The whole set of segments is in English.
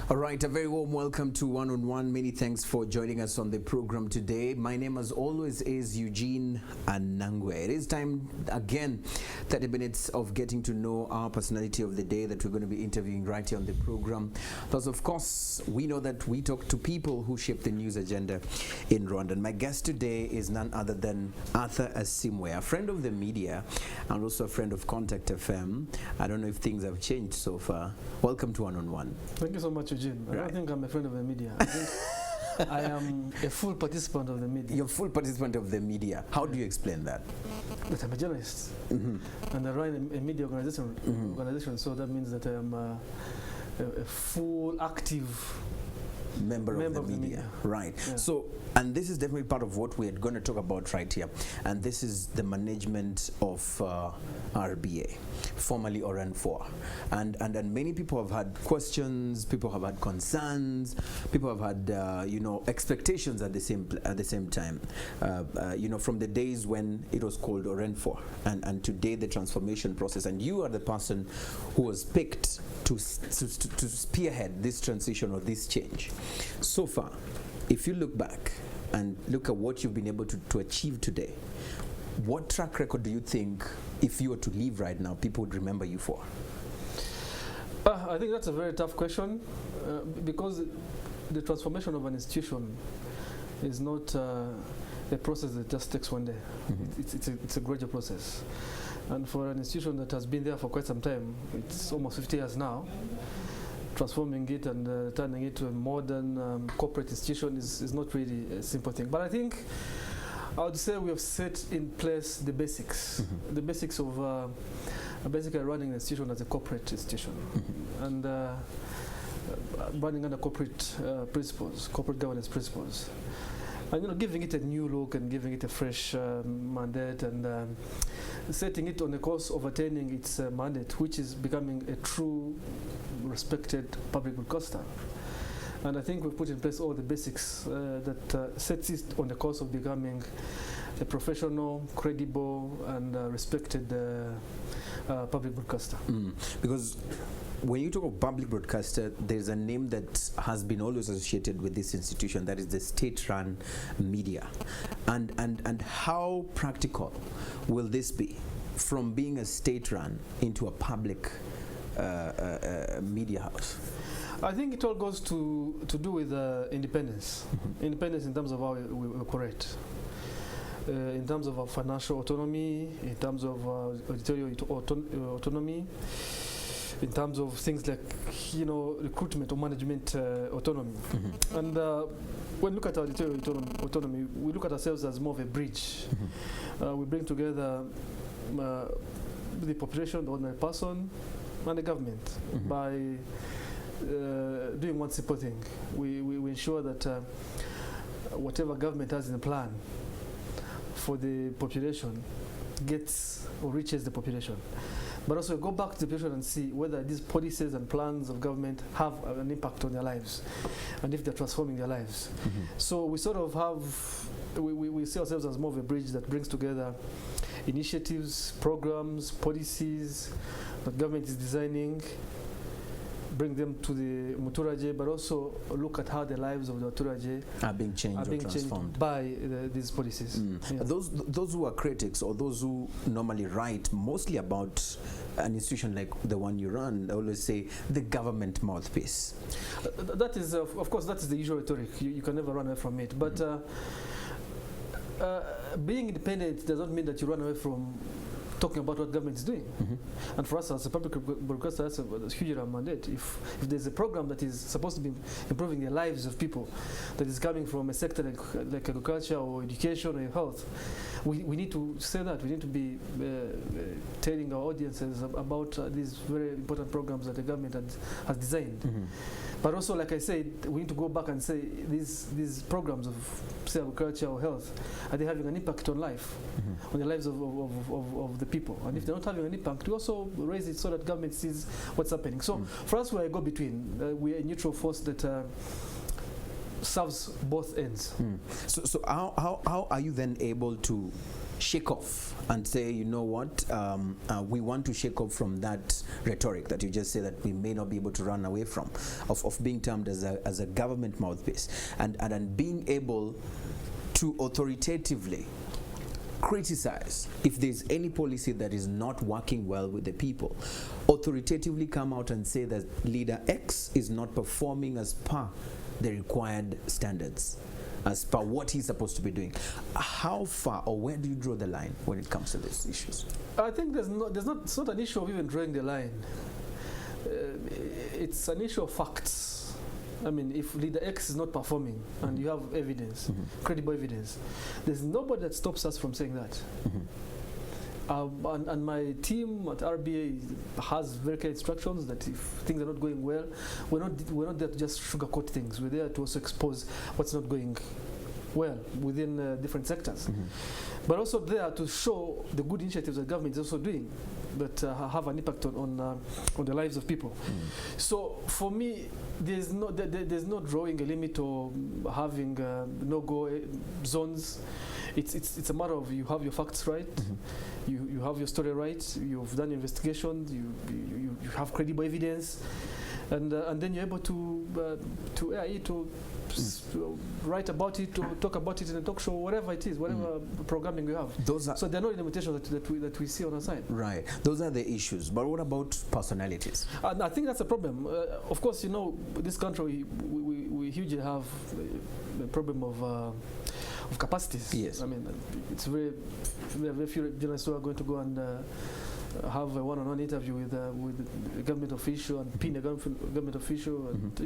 All right, a very warm welcome to One on One. Many thanks for joining us on the program today. My name, as always, is Eugene Anangwe. It is time again, 30 minutes of getting to know our personality of the day that we're going to be interviewing right here on the program. Plus, of course, we know that we talk to people who shape the news agenda in Rwanda. And my guest today is none other than Asiimwe, a friend of the media and also a friend of Contact FM. I don't know if things have changed so far. Welcome to One on One. Thank you so much, Eugene. I don't think I'm a friend of the media. I think I am a full participant of the media. You're a full participant of the media. How do you explain that? That I'm a journalist. And I run a media organization, so that means that I am a full, active member of the media. Right. Yeah. So, and this is definitely part of what we're going to talk about right here. And this is the management of RBA, formerly Oranfor. And many people have had questions, people have had concerns, people have had expectations at the same time. From the days when it was called Oranfor, and today the transformation process. And you are the person who was picked to spearhead this transition or this change. So far, if you look back and look at what you've been able to achieve today, what track record do you think, if you were to leave right now, people would remember you for? I think that's a very tough question because the transformation of an institution is not a process that just takes one day. It's a gradual process. And for an institution that has been there for quite some time, it's almost 50 years now, transforming it and turning it to a modern corporate institution is not really a simple thing. But I think I would say we have set in place the basics, the basics of basically running an institution as a corporate institution, and running under corporate principles, corporate governance principles. And giving it a new look and giving it a fresh mandate and setting it on the course of attaining its mandate, which is becoming a true, respected public broadcaster. And I think we've put in place all the basics that sets it on the course of becoming a professional, credible, and respected public broadcaster. Because when you talk of public broadcaster, there's a name that has been always associated with this institution, that is the state-run media. And how practical will this be from being a state-run into a public media house? I think it all goes to do with independence. Independence in terms of how we operate. In terms of our financial autonomy, in terms of editorial autonomy, in terms of things like, recruitment or management autonomy. And when we look at our editorial autonomy, we look at ourselves as more of a bridge. We bring together the population, the ordinary person, and the government by doing one simple thing. We ensure that whatever government has in the plan for the population gets or reaches the population. But also go back to the population and see whether these policies and plans of government have an impact on their lives and if they're transforming their lives. So we sort of have, we see ourselves as more of a bridge that brings together initiatives, programs, policies that government is designing, bring them to the Muturaje, but also look at how the lives of the Muturaje are being changed or transformed by these policies. Those who are critics or those who normally write mostly about an institution like the one you run, they always say the government mouthpiece. That is, of course, that is the usual rhetoric. You can never run away from it. But being independent does not mean that you run away from talking about what government is doing. And for us as a public broadcaster, that's a huge mandate. If there's a program that is supposed to be improving the lives of people, that is coming from a sector like agriculture or education or health, we need to say that. We need to be telling our audiences about these very important programs that the government has designed. But also, like I said, we need to go back and say these programs of, say, agriculture or health, are they having an impact on life, on the lives of the people? And if they're not having an impact, we also raise it so that government sees what's happening. So for us, we're a go-between. We're a neutral force that serves both ends. So how are you then able to shake off and say, you know what, we want to shake off from that rhetoric that you just say that we may not be able to run away from, of being termed as a government mouthpiece, and being able to authoritatively criticize if there's any policy that is not working well with the people, authoritatively come out and say that leader X is not performing as per the required standards, as per what he's supposed to be doing. How far, or where do you draw the line when it comes to these issues? I think it's not an issue of even drawing the line. It's an issue of facts. I mean, if leader X is not performing and you have evidence, credible evidence, there's nobody that stops us from saying that. And my team at RBA has very clear instructions that if things are not going well, we're not there to just sugarcoat things. We're there to also expose what's not going well within different sectors, but also there to show the good initiatives that government is also doing that have an impact on the lives of people. So for me, there's no drawing a limit or having no-go zones. It's a matter of you have your facts right, you have your story right, you've done your investigation, you have credible evidence, and then you're able to write about it, to talk about it in a talk show, whatever it is, whatever programming we have. So there are no limitations that we see on our side. Right. Those are the issues. But what about personalities? And I think that's a problem. Of course, this country, we hugely have a problem of capacities. Yes. I mean, it's very few journalists who are going to go and have a one-on-one interview with a government official and pin a government official, and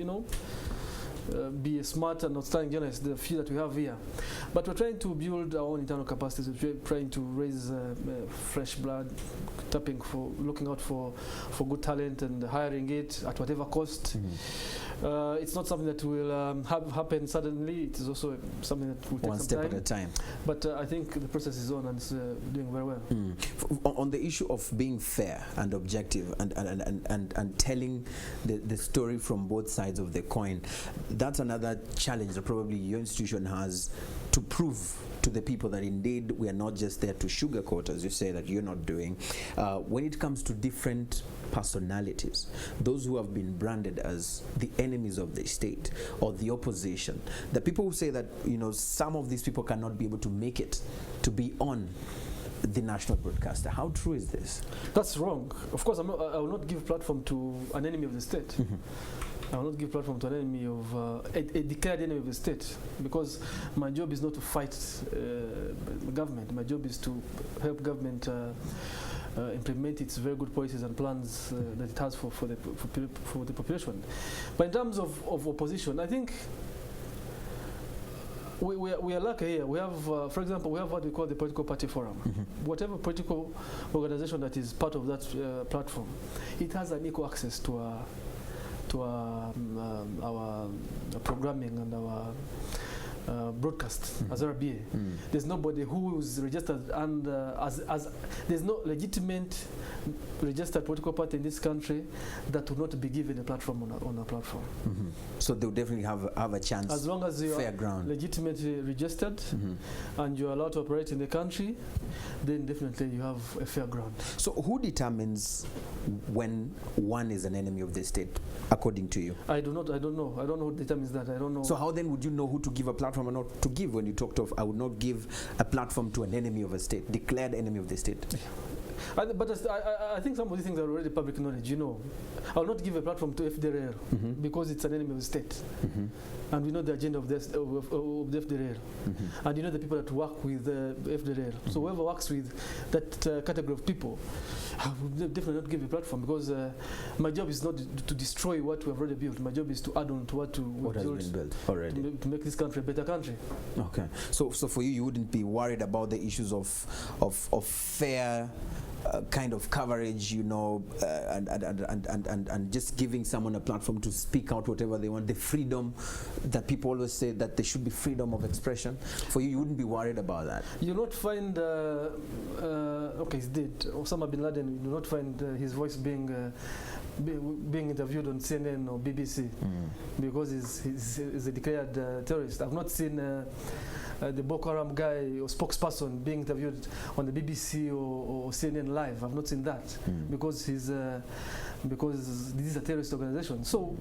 be a smart and outstanding journalist, the few that we have here. But we're trying to build our own internal capacities. We're trying to raise fresh blood, looking out for good talent and hiring it at whatever cost. It's not something that will happen suddenly. It is also something that will take one some step time. at a time. But I think the process is on and it's doing very well. On the issue of being fair and objective and telling the story from both sides of the coin, that's another challenge that probably your institution has, to prove to the people that indeed we are not just there to sugarcoat, as you say, that you're not doing. When it comes to different personalities, those who have been branded as the enemies of the state or the opposition, the people who say that some of these people cannot be able to make it to be on the national broadcaster. How true is this? That's wrong. Of course, I will not give platform to an enemy of the state. I will not give platform to an enemy of a declared enemy of the state, because my job is not to fight government. My job is to help government implement its very good policies and plans that it has for the population. But in terms of opposition, I think we are lucky here. We have, for example, we have what we call the Political Party Forum. Whatever political organization that is part of that platform, it has an equal access to our programming and our broadcast as RBA. There's nobody who is registered and there's no legitimate registered political party in this country that will not be given a platform on our platform. So they'll definitely have a chance. As long as you fair are ground. legitimately registered and you're allowed to operate in the country, then definitely you have a fair ground. So who determines when one is an enemy of the state, according to you? I don't know. I don't know who determines that. I don't know. So how then would you know who to give a platform or not to give? When you talked of, I would not give a platform to an enemy of a state, declared enemy of the state. But I think some of these things are already public knowledge. I will not give a platform to FDR because it's an enemy of the state, and we know the agenda of the FDR, and the people that work with the FDR. So whoever works with that category of people, I will definitely not give a platform, because my job is not to destroy what we have already built. My job is to add on to what has been built already, to make this country a better country. Okay. So for you wouldn't be worried about the issues of fair kind of coverage, and just giving someone a platform to speak out whatever they want, the freedom that people always say that there should be freedom of expression. For you wouldn't be worried about that? You'll not find, he's dead, Osama bin Laden, you will not find his voice being interviewed on CNN or BBC because he's a declared terrorist. I've not seen the Boko Haram guy or spokesperson being interviewed on the BBC or CNN Live. I've not seen that because because this is a terrorist organization. So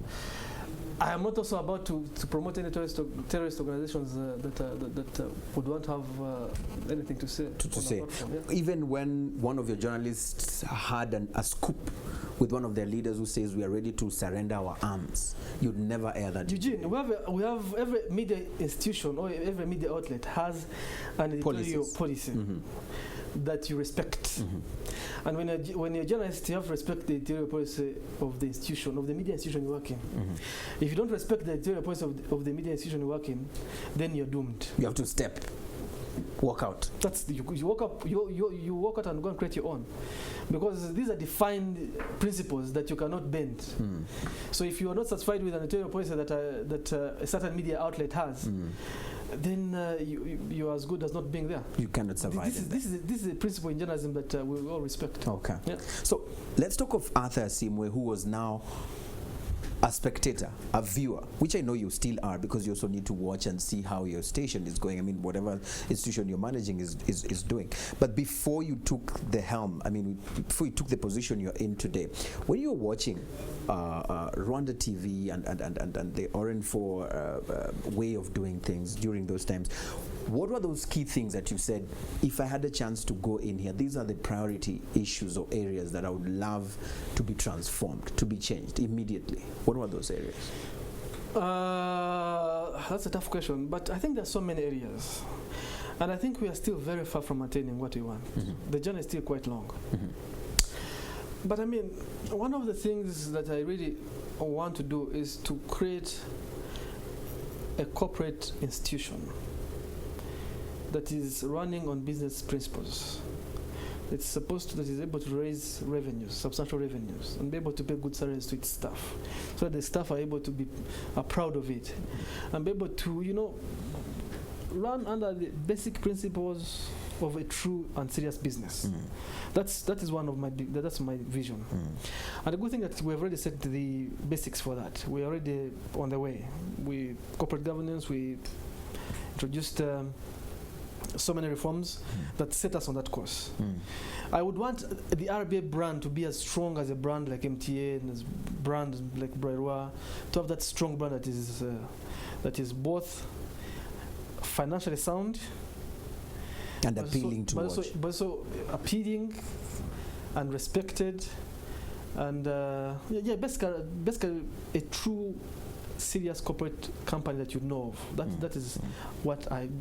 I am not also about to promote any terrorist organizations that would want to have anything to say. To say. Even when one of your journalists had a scoop with one of their leaders who says we are ready to surrender our arms, you'd never air that. Eugene, we have every media institution or every media outlet has an editorial policy that you respect. And when you're a journalist, you have to respect the editorial policy of the institution, of the media institution you work in. If you don't respect the editorial policy of the media institution you work in, then you're doomed. You have to walk out. You walk up. You walk out and go and create your own, because these are defined principles that you cannot bend. So if you are not satisfied with an editorial policy that a certain media outlet has, then you're as good as not being there. You cannot survive. This is a principle in journalism that we all respect. Okay. Yeah. So let's talk of Arthur Asiimwe, who was now a spectator, a viewer, which I know you still are, because you also need to watch and see how your station is going. I mean, whatever institution you're managing is doing. But before you took the helm, I mean, before you took the position you're in today, when you're watching Rwanda TV and the RN4 way of doing things during those times, what were those key things that you said, if I had a chance to go in here, these are the priority issues or areas that I would love to be transformed, to be changed immediately? What were those areas? That's a tough question, but I think there's so many areas. And I think we are still very far from attaining what we want. The journey is still quite long. But I mean, one of the things that I really want to do is to create a corporate institution that is running on business principles. That is able to raise revenues, substantial revenues, and be able to pay good salaries to its staff, so that the staff are able to be proud of it, and be able to, run under the basic principles of a true and serious business. That is one of that's my vision. And the good thing that we have already set the basics for that. We are already on the way. Corporate governance, we introduced so many reforms that set us on that course. I would want the RBA brand to be as strong as a brand like MTN, as brand like Brairwa, to have that strong brand that is both financially sound and appealing to watch. But also appealing and respected, and basically a true serious corporate company that you know of.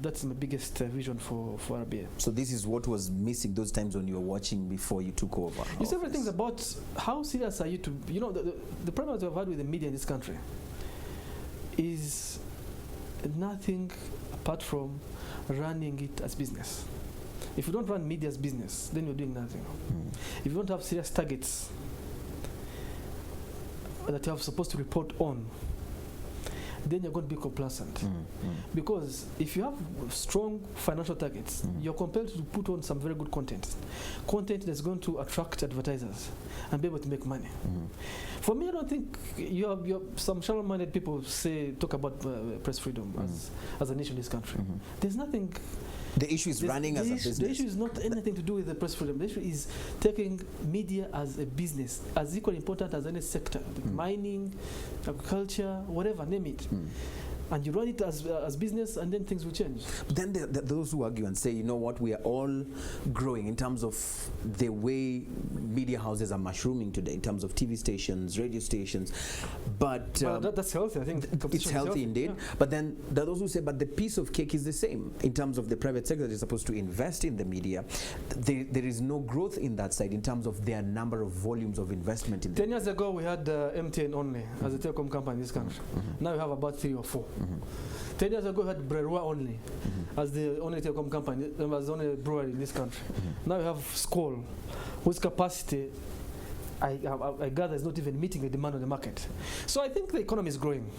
That's my biggest vision for RBA. So this is what was missing those times when you were watching before you took over. You see, everything's about how serious are you to, the problem that we've had with the media in this country is nothing apart from running it as business. If you don't run media as business, then you're doing nothing. If you don't have serious targets that you are supposed to report on, then you're going to be complacent. Because if you have strong financial targets, you're compelled to put on some very good content that's going to attract advertisers and be able to make money. For me, I don't think you have some shallow-minded people talk about press freedom as an issue in this country. There's nothing. The issue is running as a business. The issue is not anything to do with the press freedom. The issue is taking media as a business, as equally important as any sector, mining, agriculture, whatever, name it. And you run it as business, and then things will change. Then there those who argue and say, you know what, we are all growing in terms of the way media houses are mushrooming today, in terms of TV stations, radio stations. But that's healthy, I think. It's healthy indeed. Yeah. But then there are those who say, but the piece of cake is the same in terms of the private sector that is supposed to invest in the media. There is no growth in that side in terms of their number of volumes of investment in 10 years ago, we had MTN only as a telecom company in this country. Now we have about 3 or 4. 10 years ago, we had Brairwa only as the only telecom company, as the only brewery in this country. Now we have Skol, whose capacity I gather is not even meeting the demand on the market. So I think the economy is growing.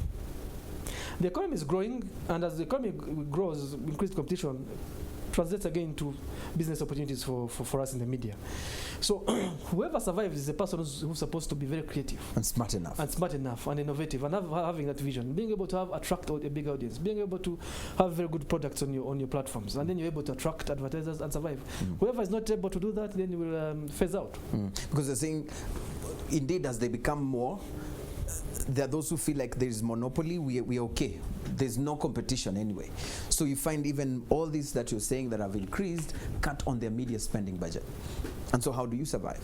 The economy is growing, and as the economy grows, increased competition translates again to business opportunities for us in the media. So whoever survives is a person who's supposed to be very creative and smart enough and innovative and having that vision, being able to attract a big audience, being able to have very good products on your platforms, and then you're able to attract advertisers and survive. Whoever is not able to do that, then you will phase out. Because they're saying, indeed, as they become more, there are those who feel like there is monopoly, we're okay. There's no competition anyway. So you find even all these that you're saying that have increased, cut on their media spending budget. And so how do you survive?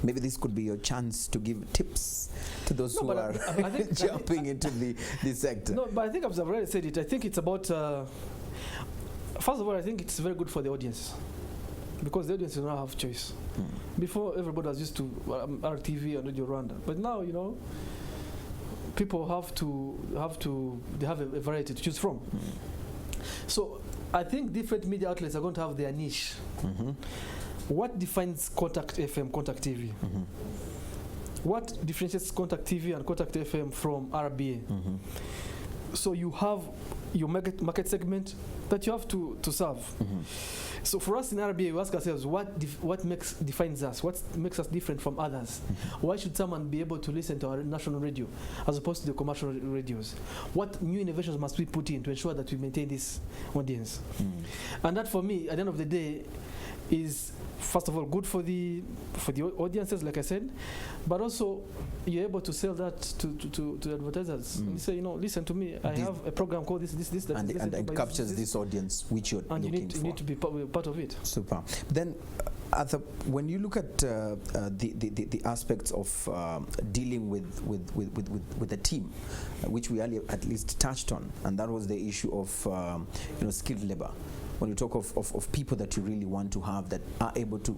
Maybe this could be your chance to give tips to those who are jumping into the sector. No, but I think I've already said it. I think it's about, first of all, I think it's very good for the audience, because the audience will now have choice. Before, everybody was used to RTV and Radio Rwanda, but now, you know, people they have a variety to choose from. So I think different media outlets are going to have their niche. What defines Contact FM, Contact TV? What differentiates Contact TV and Contact FM from RBA? So you have your market segment that you have to serve. So for us in RBA, we ask ourselves, what defines us? What makes us different from others? Why should someone be able to listen to our national radio as opposed to the commercial radios? What new innovations must we put in to ensure that we maintain this audience? And that, for me, at the end of the day, is first of all good for the audiences, like I said, but also you're able to sell that to advertisers. And you say, you know, listen to me, I have a program called this, that, and it captures this audience which you're and looking for. You need to be part of it. Super. Then, when you look at the aspects of dealing with the team, which we earlier at least touched on, and that was the issue of skilled labor. When you talk of people that you really want to have that are able to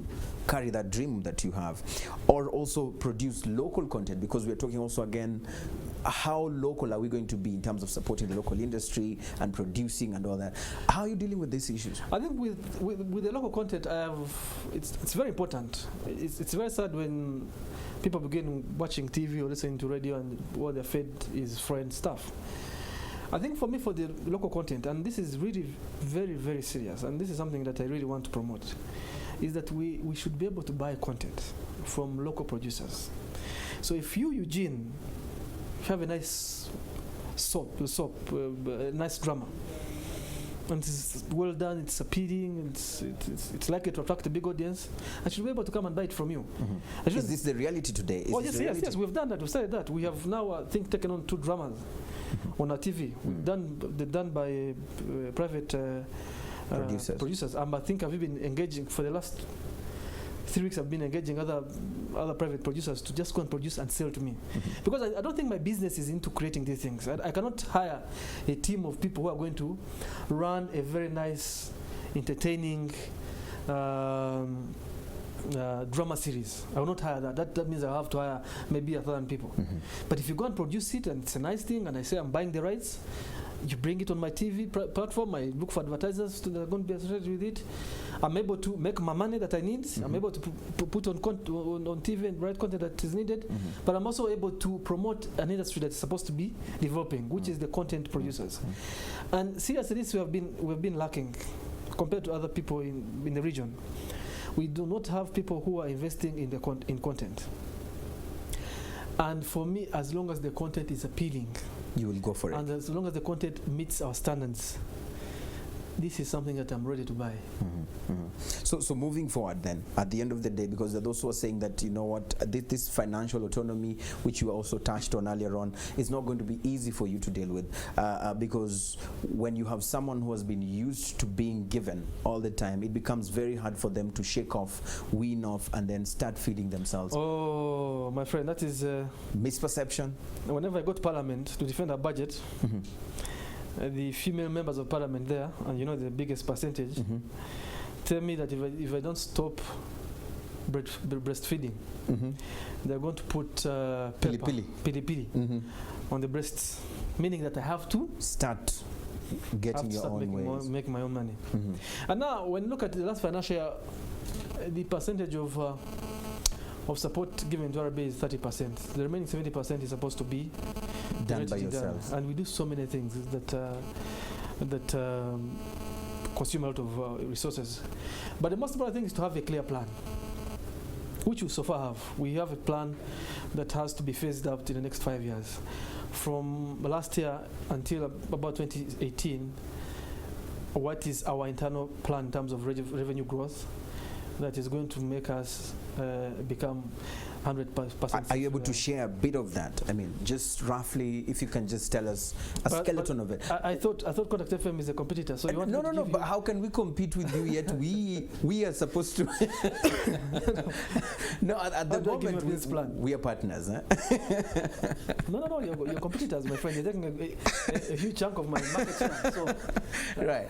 carry that dream that you have, or also produce local content, because we're talking also again, how local are we going to be in terms of supporting the local industry and producing and all that? How are you dealing with these issues? I think with the local content, it's very important. It's very sad when people begin watching TV or listening to radio and what they're fed is foreign stuff. I think for me, for the local content, and this is really very, very serious, and this is something that I really want to promote, is that we should be able to buy content from local producers. So if you, Eugene, have a nice a nice drama, and it's well done, it's appealing, it's likely to attract a big audience, I should be able to come and buy it from you. Is this the reality today? Yes, we've done that. We've said that. We have now, I think, taken on 2 dramas on our TV. They're done by private producers. I think I've been engaging for the last 3 weeks. I've been engaging other private producers to just go and produce and sell to me, because I don't think my business is into creating these things. I cannot hire a team of people who are going to run a very nice, entertaining drama series. I will not hire that. That means I have to hire maybe 1,000 people. But if you go and produce it and it's a nice thing, and I say I'm buying the rights, you bring it on my TV platform, I look for advertisers that are going to be associated with it. I'm able to make my money that I need. I'm able to put on TV and write content that is needed. But I'm also able to promote an industry that's supposed to be developing, which is the content producers. And seriously, this we have been lacking compared to other people in the region. We do not have people who are investing in content. And for me, as long as the content is appealing, you will go for it. And as long as the content meets our standards, this is something that I'm ready to buy. So moving forward then, at the end of the day, because there are those who are saying that, you know what, this financial autonomy, which you also touched on earlier on, is not going to be easy for you to deal with, because when you have someone who has been used to being given all the time, it becomes very hard for them to shake off, wean off, and then start feeding themselves. Oh, my friend, that is misperception. Whenever I go to Parliament to defend our budget, the female members of Parliament there, and you know the biggest percentage, tell me that if I don't stop breastfeeding, they're going to put pili on the breasts, meaning that I have to start getting your own ways, make my own money. And now, when you look at the last financial year, the percentage of support given to RBA is 30%. The remaining 70% is supposed to be done by yourselves. And we do so many things that consume a lot of resources. But the most important thing is to have a clear plan, which we so far have. We have a plan that has to be phased out in the next 5 years. From last year until about 2018, what is our internal plan in terms of revenue growth that is going to make us become 100%. Are you able to share a bit of that? I mean, just roughly, if you can just tell us a skeleton of it. I thought Contact FM is a competitor. So you want no. But how can we compete with you yet? we are supposed to. No, at the moment we are partners. Huh? No. You're competitors, my friend. You're taking a huge chunk of my market share. So. Right.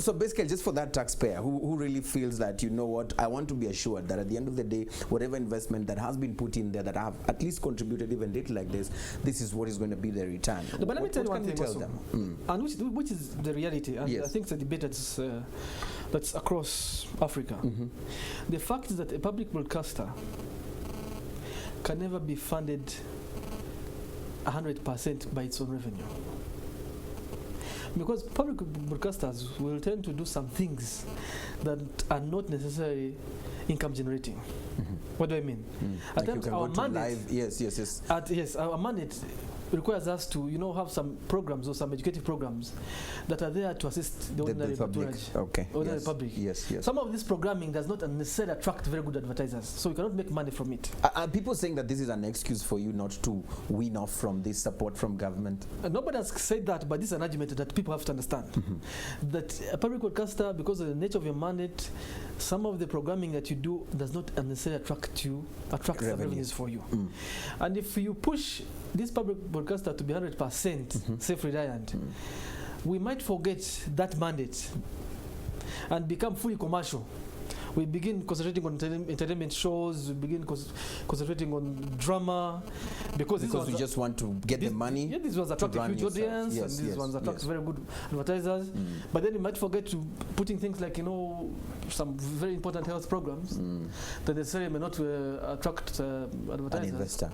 So basically, just for that taxpayer who really feels that, you know what, I want to be assured that at the end of the day, whatever investment that has been put in there that have at least contributed even little like this is what is going to be the return. No, but let me tell you one thing also, and which is the reality, and I think it's a debate that's across Africa. The fact is that a public broadcaster can never be funded 100% by its own revenue. Because public broadcasters will tend to do some things that are not necessarily income generating. What do I mean? At like times our mandate, yes. Our mandate requires us to, have some programs or some educative programs that are there to assist the ordinary public. Ordinary public. Yes. Some of this programming does not necessarily attract very good advertisers, so you cannot make money from it. Are people saying that this is an excuse for you not to win off from this support from government? Nobody has said that, but this is an argument that people have to understand. That a public broadcaster, because of the nature of your mandate, some of the programming that you do does not necessarily attract revenues for you. And if you push this public broadcaster to be 100% self-reliant, we might forget that mandate and become fully commercial. We begin concentrating on entertainment shows, we begin concentrating on drama, because we just want to get the money. Yeah, these ones attract a huge audience, and these ones attract very good advertisers. But then you might forget to putting things like, some very important health programs that necessarily may not attract advertisers. An investor.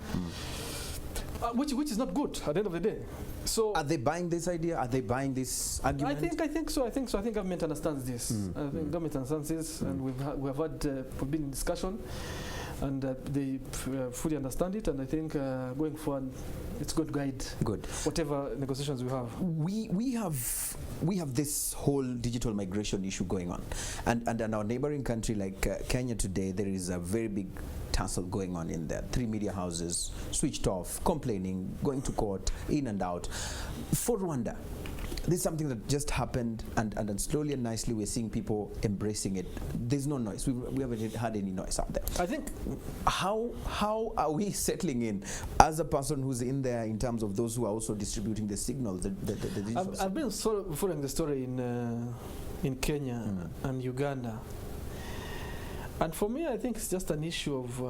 Which is not good at the end of the day. So are they buying this idea? Are they buying this argument? I think so. I think government understands this. I think government understands this, and we've been in discussion, and they fully understand it. And I think going forward, it's going to guide whatever negotiations we have. We have this whole digital migration issue going on, and in our neighboring country like Kenya today, there is a very big tussle going on in there. 3 media houses switched off, complaining, going to court, in and out. For Rwanda, this is something that just happened, and slowly and nicely we're seeing people embracing it. There's no noise. We haven't had any noise out there. I think, how are we settling in as a person who's in there in terms of those who are also distributing the signal? I've been following the story in Kenya and Uganda. And for me, I think it's just an issue of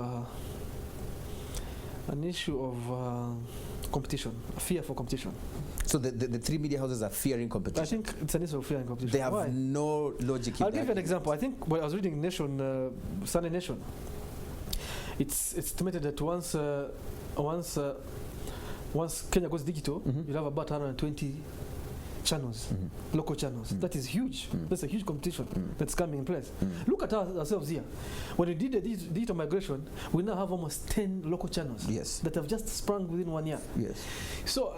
competition, a fear for competition. So the 3 media houses are fearing competition? I think it's an issue of fear and competition. They have no logic in I'll give you an example. I think when I was reading Sunday Nation, it's estimated that once Kenya goes digital, you'll have about 120 channels, local channels. That is huge. That's a huge competition that's coming in place. Look at ourselves here. When we did the digital migration, we now have almost 10 local channels that have just sprung within 1 year. Yes. So,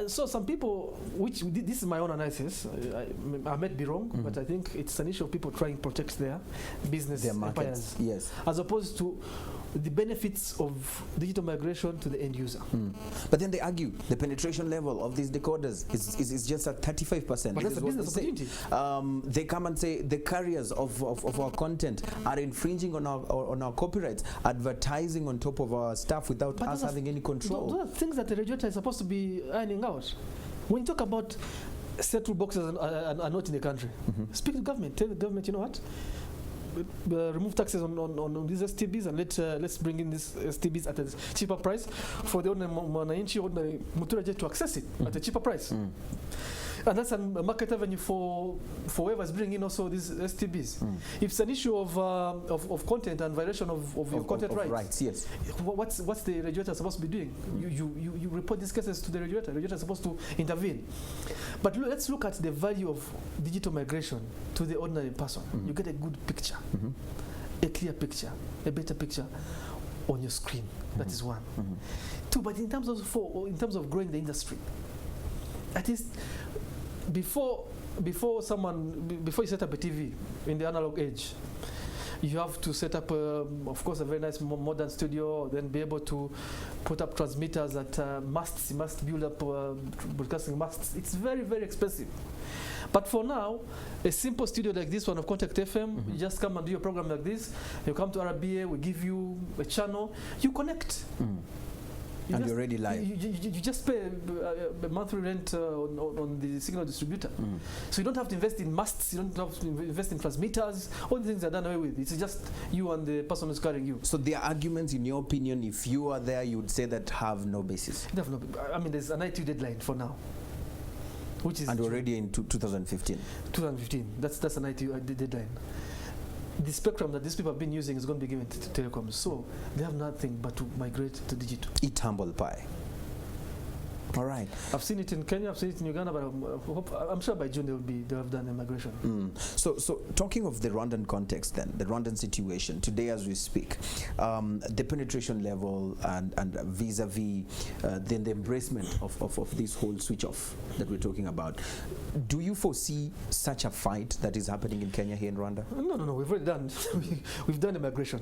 so some people, this is my own analysis, I might be wrong, but I think it's an issue of people trying to protect their business, their markets, as opposed to the benefits of digital migration to the end user. But then they argue the penetration level of these decoders is just at 35%. But that's a business opportunity. They come and say the carriers of our content are infringing on our copyrights, advertising on top of our stuff without us having any control. Those are things that the regulator is supposed to be ironing out. When you talk about settled boxes are not in the country, speak to the government, tell the government, you know what? Remove taxes on these STBs, and let's bring in these STBs at a cheaper price for the ordinary Mwananchi, ordinary Muturaje to access it at a cheaper price. And that's a market avenue for whoever's bringing in also these STBs. If it's an issue of content and violation of your content rights, yes. What's the regulator supposed to be doing? You report these cases to the regulator. The regulator is supposed to intervene. But let's look at the value of digital migration to the ordinary person. You get a good picture, a clear picture, a better picture on your screen. That is one. Two, but in terms of growing the industry, at least before you set up a TV in the analog age, you have to set up, of course, a very nice modern studio, then be able to put up transmitters at masts. You must build up broadcasting masts. It's very, very expensive. But for now, a simple studio like this one of Contact FM, you just come and do your program like this. You come to RBA, we give you a channel, you connect. And you're already live. You just pay a monthly rent on the signal distributor. So you don't have to invest in masts, you don't have to invest in transmitters. All the things are done away with. It's just you and the person who's carrying you. So the arguments, in your opinion, if you are there, you would say that have no basis? I mean, there's an IT deadline for now. Which is already in 2015. 2015. That's an IT deadline. The spectrum that these people have been using is going to be given to telecoms, so they have nothing but to migrate to digital. Eat humble pie. All right. I've seen it in Kenya, I've seen it in Uganda, but I'm sure by June they'll have done a migration. So talking of the Rwandan context then, the Rwandan situation, today as we speak, the penetration level and vis-a-vis then the embracement of this whole switch off that we're talking about, do you foresee such a fight that is happening in Kenya here in Rwanda? No, we've already done. We've done a migration.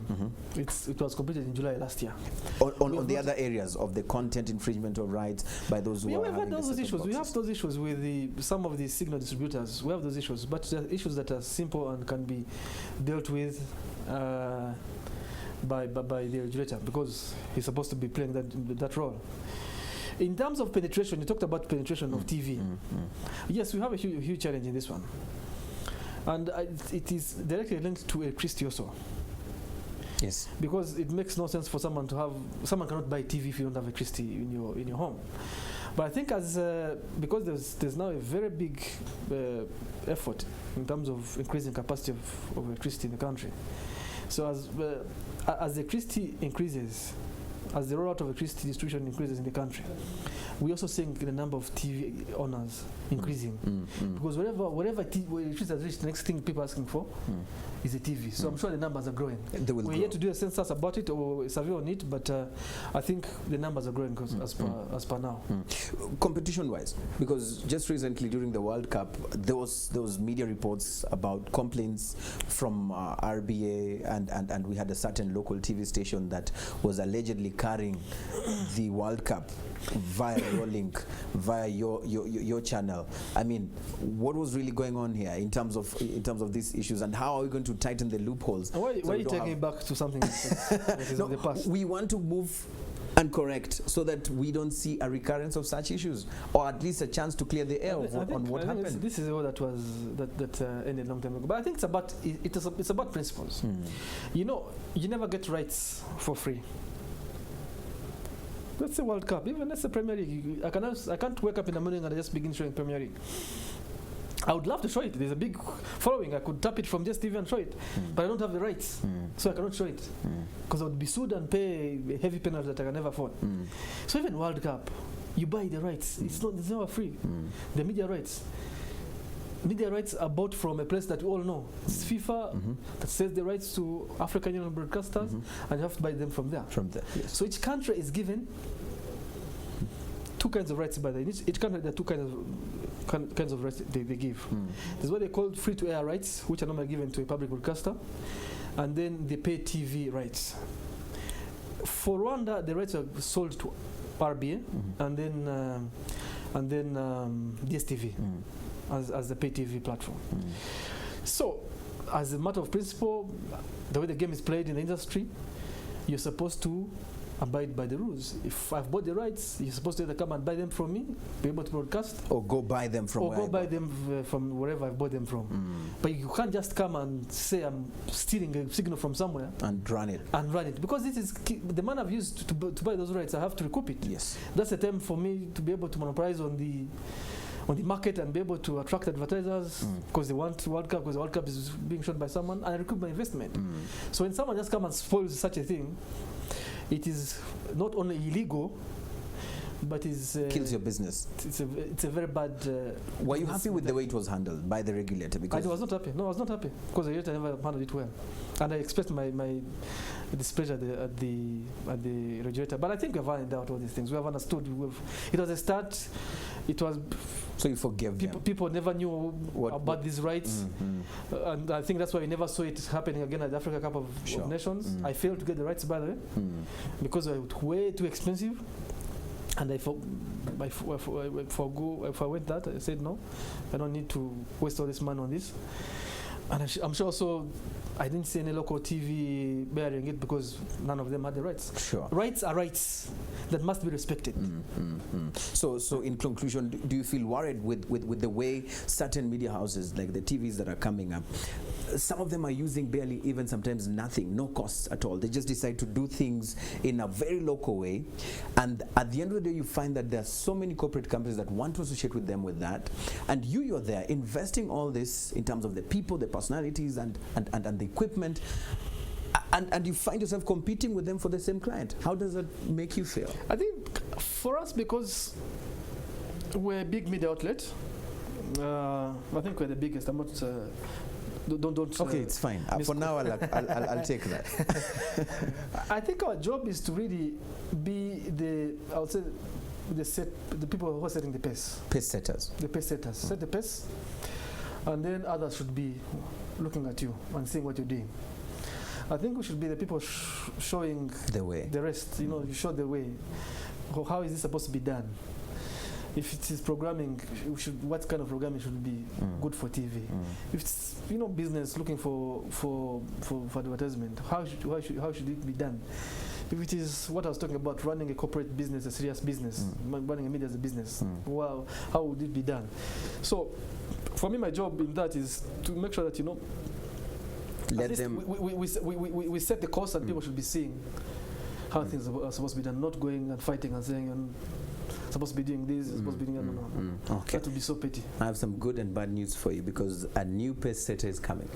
It was completed in July last year. On the other areas of the content infringement of rights by those who are we've had those issues. We have those issues with some of the signal distributors. We have those issues, but they're issues that are simple and can be dealt with by the regulator, because he's supposed to be playing that role. In terms of penetration, you talked about penetration of TV. Yes, we have a huge challenge in this one. And it is directly linked to electricity also. Yes. Because it makes no sense for someone cannot buy TV if you don't have electricity in your home. But I think because there's now a very big effort in terms of increasing capacity of electricity in the country. So as electricity increases, as the rollout of electricity distribution increases in the country, we're also seeing the number of TV owners increasing. Because whatever electricity has reached, the next thing people are asking for is a TV. So I'm sure the numbers are growing. We're yet to do a census about it or a survey on it, but I think the numbers are growing as per now. Competition-wise, because just recently during the World Cup, there was media reports about complaints from RBA, and we had a certain local TV station that was allegedly carrying the World Cup via Rolink, via your channel. I mean, what was really going on here in terms of these issues, and how are we going to tighten the loopholes? Why are you taking it back to something that is of the past? We want to move and correct so that we don't see a recurrence of such issues, or at least a chance to clear the air on what happened. This is all that ended a long time ago. But I think it's about principles. You know, you never get rights for free. That's the World Cup. Even that's the Premier League. I can't wake up in the morning and just begin showing Premier League. I would love to show it. There's a big following. I could tap it from just TV and show it, but I don't have the rights, so I cannot show it because I would be sued and pay a heavy penalty that I can never afford. So even World Cup, you buy the rights. It's never free. The media rights. Media rights are bought from a place that we all know. It's FIFA that sells the rights to African Union broadcasters, and you have to buy them from there. Yes. So each country is given two kinds of rights. By each country, there are two kinds of rights they give. There's what they call free-to-air rights, which are normally given to a public broadcaster, and then the pay TV rights. For Rwanda, the rights are sold to RBA, and then DSTV. As the pay TV platform. So, as a matter of principle, the way the game is played in the industry, you're supposed to abide by the rules. If I've bought the rights, you're supposed to either come and buy them from me, be able to broadcast, or go buy them from from wherever I've bought them from. But you can't just come and say I'm stealing a signal from somewhere and run it. Because this is the man I've used to buy those rights. I have to recoup it. Yes, that's the time for me to be able to monopolize on on the market and be able to attract advertisers because they want World Cup, because the World Cup is being shown by someone, and recoup my investment. So when someone just comes and spoils such a thing, it is not only illegal, but is kills your business. It's a very bad. Were you happy with the way it was handled by the regulator? Because I was not happy. No, I was not happy because the regulator never handled it well, and I expressed my displeasure at the regulator. But I think we have ironed out all these things. We have understood. It was a start. It was. So you forgive people never knew about these rights, and I think that's why we never saw it happening again at the Africa Cup of Nations. I failed to get the rights, by the way, because they were way too expensive. And if I went that, I said no, I don't need to waste all this money on this. And I'm sure also I didn't see any local TV bearing it because none of them had the rights. Sure. Rights are rights that must be respected. So in conclusion, do you feel worried with the way certain media houses, like the TVs that are coming up, some of them are using barely even sometimes nothing, no costs at all. They just decide to do things in a very local way. And at the end of the day, you find that there are so many corporate companies that want to associate with them with that. And you're there investing all this in terms of the people, the personalities, and the equipment. And you find yourself competing with them for the same client. How does that make you feel? I think for us, because we're a big media outlet, I think we're the biggest. I'm not... Don't. Okay, it's fine. For now, I'll take that. I think our job is to really be the people who are setting the pace. Pace setters. The pace setters. Set the pace, and then others should be looking at you and seeing what you're doing. I think we should be the people showing the way. The rest, you show the way. How is this supposed to be done? If it is programming, what kind of programming should be good for TV? If it's business looking for advertisement, how should it be done? If it is what I was talking about, running a corporate business, a serious business, running a media as a business, wow, how would it be done? So, for me, my job in that is to make sure that let them. We set the course, and people should be seeing how things are supposed to be done, not going and fighting and saying. Supposed to be doing this, supposed to be doing that. Okay. That would be so petty. I have some good and bad news for you because a new pace setter is coming.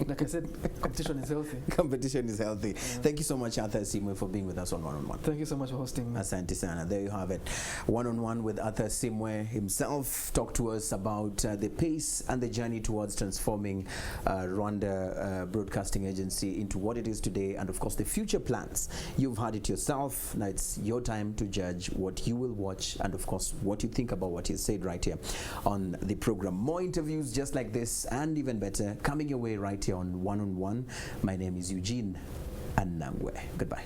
Like I said, competition is healthy. Competition is healthy. Yeah. Thank you so much, Arthur Asiimwe, for being with us on One-on-One. Thank you so much for hosting me. Asante sana. There you have it. One-on-One with Arthur Asiimwe himself. Talked to us about the pace and the journey towards transforming Rwanda Broadcasting Agency into what it is today, and of course the future plans. You've heard it yourself. Now it's your time to judge what you will watch and of course what you think about what he said right here on the program. More interviews just like this and even better coming your way right here on One-on-One. My name is Eugene Anangwe. Goodbye.